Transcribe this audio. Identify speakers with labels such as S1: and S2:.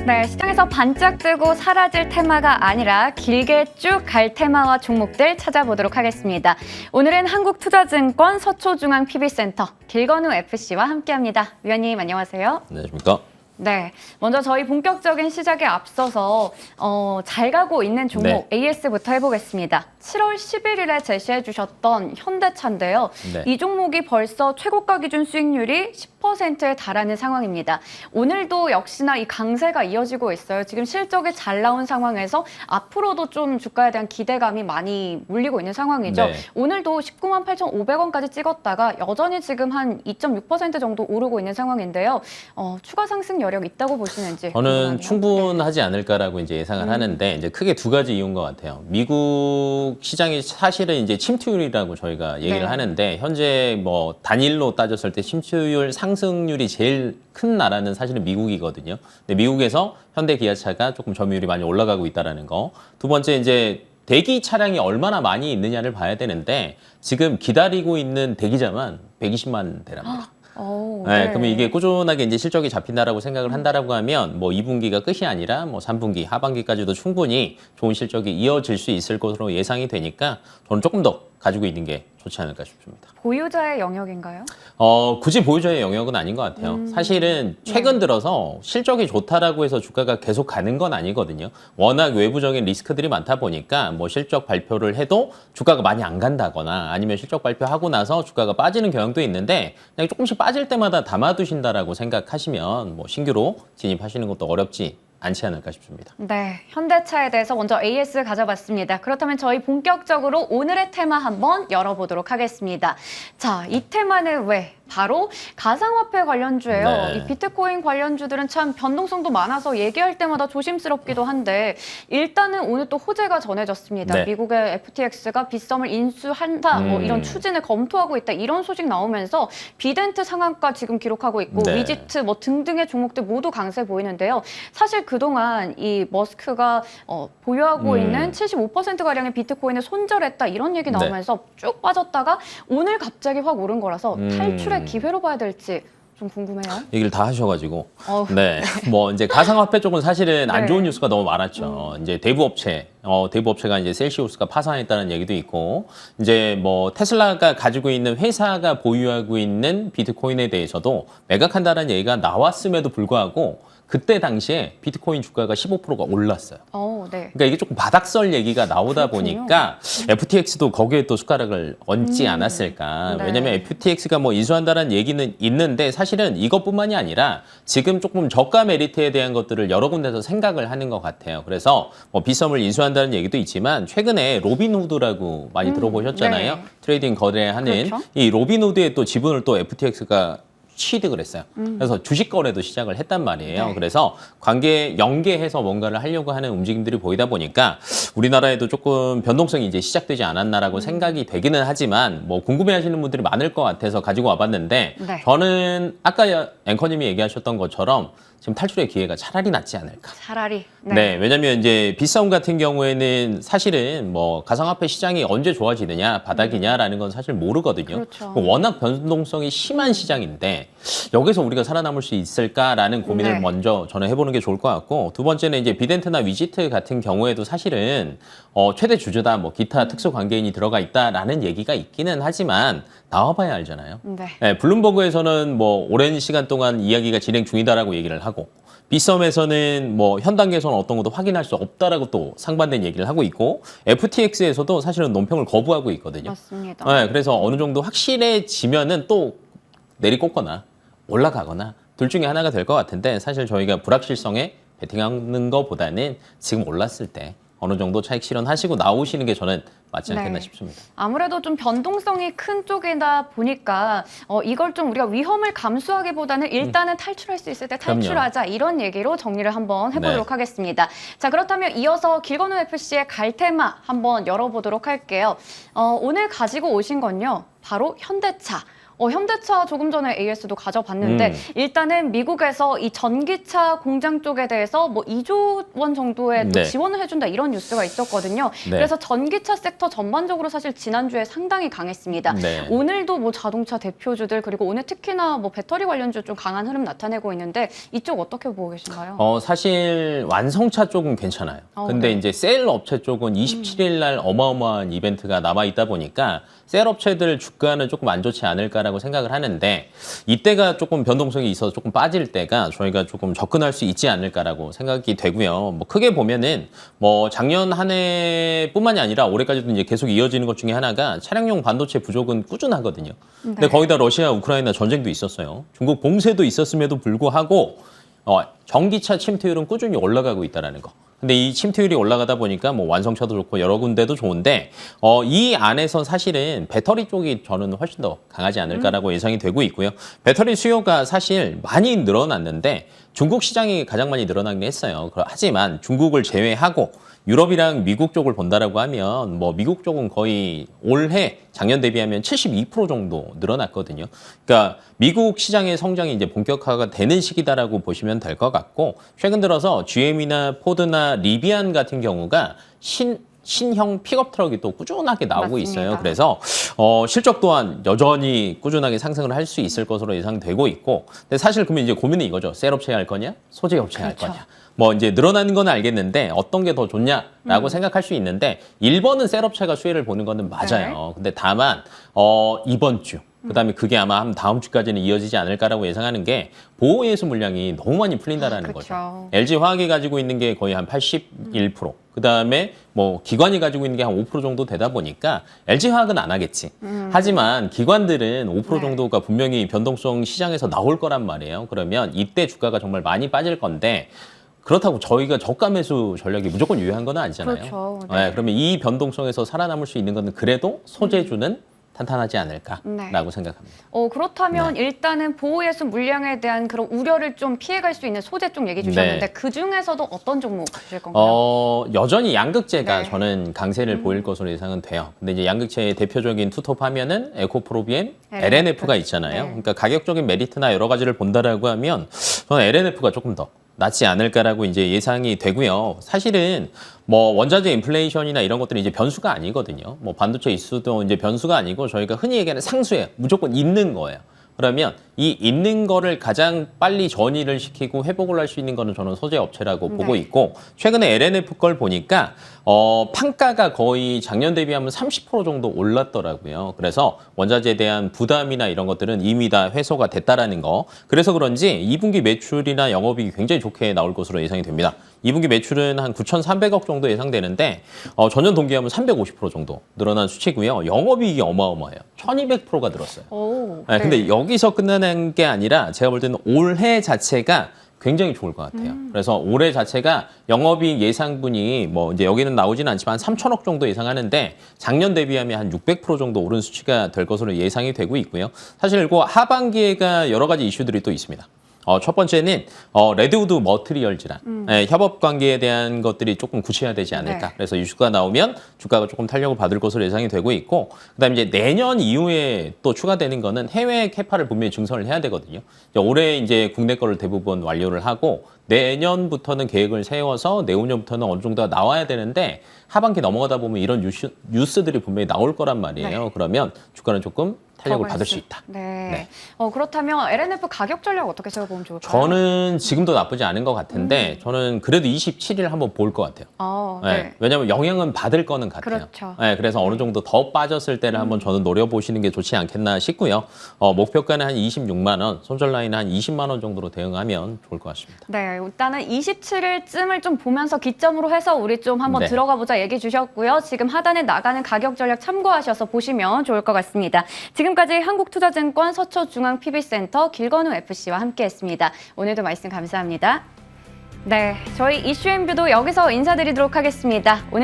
S1: 네, 시장에서 반짝 뜨고 사라질 테마가 아니라 길게 쭉 갈 테마와 종목들 찾아보도록 하겠습니다. 오늘은 한국투자증권 서초중앙 PB센터 길건우 FC와 함께합니다. 위원님 안녕하세요.
S2: 안녕하십니까?
S1: 네, 먼저 저희 본격적인 시작에 앞서서 잘 가고 있는 종목 AS부터 해보겠습니다. 7월 11일에 제시해 주셨던 현대차인데요. 이 종목이 벌써 최고가 기준 수익률이 10%에 달하는 상황입니다. 오늘도 역시나 이 강세가 이어지고 있어요. 지금 실적이 잘 나온 상황에서 앞으로도 좀 주가에 대한 기대감이 많이 몰리고 있는 상황이죠.
S2: 네.
S1: 오늘도 19만 8,500원까지 찍었다가 여전히 지금 한 2.6% 정도 오르고 있는 상황인데요. 추가 상승 여력 있다고 보시는지
S2: 저는
S1: 궁금하네요.
S2: 충분하지 않을까라고 이제 예상을 하는데 이제 크게 두 가지 이유인 것 같아요. 미국 시장이 사실은 이제 침투율이라고 저희가 얘기를 하는데 현재 뭐 단일로 따졌을 때 침투율 상승률이 제일 큰 나라는 사실은 미국이거든요. 근데 미국에서 현대 기아차가 조금 점유율이 많이 올라가고 있다라는 거. 두 번째 이제 대기 차량이 얼마나 많이 있느냐를 봐야 되는데 지금 기다리고 있는 대기자만 120만 대랍니다. 네, 그러면 이게 꾸준하게 이제 실적이 잡힌다라고 생각을 한다라고 하면 뭐 2분기가 끝이 아니라 뭐 3분기, 하반기까지도 충분히 좋은 실적이 이어질 수 있을 것으로 예상이 되니까 저는 조금 더 가지고 있는 게 좋지 않을까 싶습니다.
S1: 보유자의 영역인가요?
S2: 굳이 보유자의 영역은 아닌 것 같아요. 사실은 최근 들어서 실적이 좋다라고 해서 주가가 계속 가는 건 아니거든요. 워낙 외부적인 리스크들이 많다 보니까 뭐 실적 발표를 해도 주가가 많이 안 간다거나 아니면 실적 발표하고 나서 주가가 빠지는 경향도 있는데 그냥 조금씩 빠질 때마다 담아두신다라고 생각하시면 뭐 신규로 진입하시는 것도 어렵지 않지 않을까 싶습니다.
S1: 네, 현대차에 대해서 먼저 AS 가져봤습니다. 그렇다면 저희 본격적으로 오늘의 테마 한번 열어보도록 하겠습니다. 자, 이 테마는 왜? 바로 가상화폐 관련주예요.
S2: 네.
S1: 이 비트코인 관련주들은 참 변동성도 많아서 얘기할 때마다 조심스럽기도 한데 일단은 오늘 또 호재가 전해졌습니다.
S2: 네.
S1: 미국의 FTX가 빗썸을 인수한다, 뭐 이런 추진을 검토하고 있다 이런 소식 나오면서 비덴트 상한가 지금 기록하고 있고
S2: 네.
S1: 위지트 뭐 등등의 종목들 모두 강세 보이는데요. 사실 그동안 이 머스크가 보유하고 있는 75%가량의 비트코인을 손절했다 이런 얘기 나오면서 쭉 빠졌다가 오늘 갑자기 확 오른 거라서 탈출의 기회로 봐야 될지 좀 궁금해요.
S2: 얘기를 다 하셔가지고. 네. 뭐 이제 가상화폐 쪽은 사실은 안 좋은 뉴스가 너무 많았죠. 이제 대부업체가 이제 셀시우스가 파산했다는 얘기도 있고, 이제 뭐 테슬라가 가지고 있는 회사가 보유하고 있는 비트코인에 대해서도 매각한다는 얘기가 나왔음에도 불구하고 그때 당시에 비트코인 주가가 15%가 올랐어요.
S1: 네.
S2: 그러니까 이게 조금 바닥설 얘기가 나오다 보니까 FTX도 거기에 또 숟가락을 얹지 않았을까.
S1: 네.
S2: 왜냐면 FTX가 뭐 인수한다는 얘기는 있는데 사실은 이것뿐만이 아니라 지금 조금 저가 메리트에 대한 것들을 여러 군데서 생각을 하는 것 같아요. 그래서 뭐 빗썸을 인수한다는 얘기도 있지만 최근에 로빈후드라고 많이 들어보셨잖아요.
S1: 네.
S2: 트레이딩 거래하는
S1: 그렇죠.
S2: 이 로빈후드의 또 지분을 또 FTX가 취득을 했어요. 그래서 주식 거래도 시작을 했단 말이에요.
S1: 네.
S2: 그래서 관계 연계해서 뭔가를 하려고 하는 움직임들이 보이다 보니까 우리나라에도 조금 변동성이 이제 시작되지 않았나라고 생각이 되기는 하지만 뭐 궁금해하시는 분들이 많을 것 같아서 가지고 와봤는데
S1: 네.
S2: 저는 아까 앵커님이 얘기하셨던 것처럼 지금 탈출의 기회가 차라리 낫지 않을까.
S1: 차라리.
S2: 네, 왜냐면 이제 빗썸 같은 경우에는 사실은 뭐 가상화폐 시장이 언제 좋아지느냐, 바닥이냐라는 건 사실 모르거든요.
S1: 그렇죠.
S2: 워낙 변동성이 심한 시장인데 여기서 우리가 살아남을 수 있을까라는 고민을
S1: 네.
S2: 먼저 저는 해보는 게 좋을 것 같고 두 번째는 이제 비덴트나 위지트 같은 경우에도 사실은 최대 주주다, 뭐 기타 특수 관계인이 들어가 있다라는 얘기가 있기는 하지만 나와봐야 알잖아요.
S1: 네.
S2: 네, 블룸버그에서는 뭐 오랜 시간 동안 이야기가 진행 중이다라고 얘기를 하고 빗썸에서는 뭐 현 단계에서는 어떤 것도 확인할 수 없다라고 또 상반된 얘기를 하고 있고 FTX에서도 사실은 논평을 거부하고 있거든요.
S1: 맞습니다.
S2: 네, 그래서 어느 정도 확실해지면은 또 내리꽂거나 올라가거나 둘 중에 하나가 될 것 같은데 사실 저희가 불확실성에 베팅하는 것보다는 지금 올랐을 때 어느 정도 차익 실현하시고 나오시는 게 저는 맞지 않겠나 싶습니다.
S1: 아무래도 좀 변동성이 큰 쪽이다 보니까 이걸 좀 우리가 위험을 감수하기보다는 일단은 탈출할 수 있을 때 탈출하자 이런 얘기로 정리를 한번 해보도록 하겠습니다. 자, 그렇다면 이어서 길건우 FC의 갈테마 한번 열어보도록 할게요. 오늘 가지고 오신 건요. 바로 현대차. 현대차 조금 전에 AS도 가져봤는데 일단은 미국에서 이 전기차 공장 쪽에 대해서 뭐 2조 원 정도의 또
S2: 네.
S1: 지원을 해준다 이런 뉴스가 있었거든요.
S2: 네.
S1: 그래서 전기차 섹터 전반적으로 사실 지난주에 상당히 강했습니다.
S2: 네.
S1: 오늘도 뭐 자동차 대표주들 그리고 오늘 특히나 뭐 배터리 관련주 좀 강한 흐름 나타내고 있는데 이쪽 어떻게 보고 계신가요?
S2: 사실 완성차 쪽은 괜찮아요. 근데
S1: 네.
S2: 이제 셀 업체 쪽은 27일 날 어마어마한 이벤트가 남아 있다 보니까 셀 업체들 주가는 조금 안 좋지 않을까라고 생각을 하는데 이때가 조금 변동성이 있어서 조금 빠질 때가 저희가 조금 접근할 수 있지 않을까라고 생각이 되고요. 뭐 크게 보면은 뭐 작년 한 해뿐만이 아니라 올해까지도 이제 계속 이어지는 것 중에 하나가 차량용 반도체 부족은 꾸준하거든요. 근데 거기다 러시아 우크라이나 전쟁도 있었어요. 중국 봉쇄도 있었음에도 불구하고 전기차 침투율은 꾸준히 올라가고 있다는 거. 근데 이 침투율이 올라가다 보니까 뭐 완성차도 좋고 여러 군데도 좋은데 이 안에서 사실은 배터리 쪽이 저는 훨씬 더 강하지 않을까라고 예상이 되고 있고요. 배터리 수요가 사실 많이 늘어났는데 중국 시장이 가장 많이 늘어나긴 했어요. 하지만 중국을 제외하고 유럽이랑 미국 쪽을 본다라고 하면 뭐 미국 쪽은 거의 올해 작년 대비하면 72% 정도 늘어났거든요. 그러니까 미국 시장의 성장이 이제 본격화가 되는 시기다라고 보시면 될 것 같고 최근 들어서 GM이나 포드나 리비안 같은 경우가 신형 픽업 트럭이 또 꾸준하게 나오고
S1: 맞습니다.
S2: 있어요. 그래서 실적 또한 여전히 꾸준하게 상승을 할 수 있을 것으로 예상되고 있고 근데 사실 그러면 이제 고민은 이거죠. 셀 업체 할 거냐? 소재 업체 할
S1: 그렇죠.
S2: 거냐? 뭐 이제 늘어나는 건 알겠는데 어떤 게 더 좋냐라고 생각할 수 있는데 1번은 셀 업체가 수혜를 보는 거는 맞아요. 근데 다만 이번 주 그다음에 그게 아마 한 다음 주까지는 이어지지 않을까라고 예상하는 게 보호예수 물량이 너무 많이 풀린다라는
S1: 그렇죠.
S2: 거죠. LG화학이 가지고 있는 게 거의 한 81%. 그다음에 뭐 기관이 가지고 있는 게 한 5% 정도 되다 보니까 LG화학은 안 하겠지. 하지만 기관들은 5% 정도가 분명히 변동성 시장에서 나올 거란 말이에요. 그러면 이때 주가가 정말 많이 빠질 건데 그렇다고 저희가 저가 매수 전략이 무조건 유효한 건 아니잖아요.
S1: 그렇죠.
S2: 네, 그러면 이 변동성에서 살아남을 수 있는 건 그래도 소재주는 탄탄하지 않을까라고 생각합니다.
S1: 그렇다면 일단은 보호예수 물량에 대한 그런 우려를 좀 피해갈 수 있는 소재 쪽 얘기 주셨는데 그 중에서도 어떤 종목 주실 건가요?
S2: 여전히 양극재가
S1: 네.
S2: 저는 강세를 보일 것으로 예상은 돼요. 근데 이제 양극재의 대표적인 투톱 하면은 에코프로비엠,
S1: LNF.
S2: LNF가 있잖아요.
S1: 네.
S2: 그러니까 가격적인 메리트나 여러 가지를 본다라고 하면 저는 LNF가 조금 더 낫지 않을까라고 이제 예상이 되고요. 사실은 뭐 원자재 인플레이션이나 이런 것들이 이제 변수가 아니거든요. 뭐 반도체 이슈도 이제 변수가 아니고 저희가 흔히 얘기하는 상수예요. 무조건 있는 거예요. 그러면 이 있는 거를 가장 빨리 전이를 시키고 회복을 할 수 있는 거는 저는 소재 업체라고 보고 있고 최근에 LNF 걸 보니까 판가가 거의 작년 대비하면 30% 정도 올랐더라고요. 그래서 원자재에 대한 부담이나 이런 것들은 이미 다 해소가 됐다라는 거. 그래서 그런지 2분기 매출이나 영업이익이 굉장히 좋게 나올 것으로 예상이 됩니다. 2분기 매출은 한 9,300억 정도 예상되는데 전년 동기하면 350% 정도 늘어난 수치고요. 영업이익이 어마어마해요. 1,200%가 늘었어요. 네, 근데 여기서 끝나는 게 아니라 제가 볼 때는 올해 자체가 굉장히 좋을 것 같아요. 그래서 올해 자체가 영업이익 예상분이 뭐 이제 여기는 나오지는 않지만 3천억 정도 예상하는데 작년 대비하면 한 600% 정도 오른 수치가 될 것으로 예상이 되고 있고요. 사실 그 하반기에가 여러 가지 이슈들이 또 있습니다. 첫 번째는 레드우드 머트리얼 질환, 협업 관계에 대한 것들이 조금 구체화되지 않을까.
S1: 네.
S2: 그래서 이슈가 나오면 주가가 조금 탄력을 받을 것으로 예상이 되고 있고, 그다음에 이제 내년 이후에 또 추가되는 거는 해외 캐파를 분명히 증설을 해야 되거든요. 올해 이제 국내 거를 대부분 완료를 하고 내년부터는 계획을 세워서 내후년부터는 어느 정도가 나와야 되는데 하반기 넘어가다 보면 이런 뉴스들이 분명히 나올 거란 말이에요.
S1: 네.
S2: 그러면 주가는 조금 탄력을 받을 수 있다.
S1: 네. 그렇다면 LNF 가격 전략 어떻게 세워보면 좋을까요?
S2: 저는 지금도 나쁘지 않은 것 같은데 저는 그래도 27일 한번 볼 것 같아요. 네. 왜냐하면 영향은 받을 거는 같아요.
S1: 그렇죠.
S2: 네, 그래서 어느 정도 더 빠졌을 때를 한번 저는 노려보시는 게 좋지 않겠나 싶고요. 목표가는 한 26만 원, 손절 라인은 한 20만 원 정도로 대응하면 좋을 것 같습니다.
S1: 네, 일단은 27일쯤을 좀 보면서 기점으로 해서 우리 좀 한번
S2: 네.
S1: 들어가 보자 얘기 주셨고요. 지금 하단에 나가는 가격 전략 참고하셔서 보시면 좋을 것 같습니다. 지금까지 한국투자증권 서초중앙PB센터 길건우 FC와 함께했습니다. 오늘도 말씀 감사합니다. 네, 저희 이슈앤뷰도 여기서 인사드리도록 하겠습니다. 오늘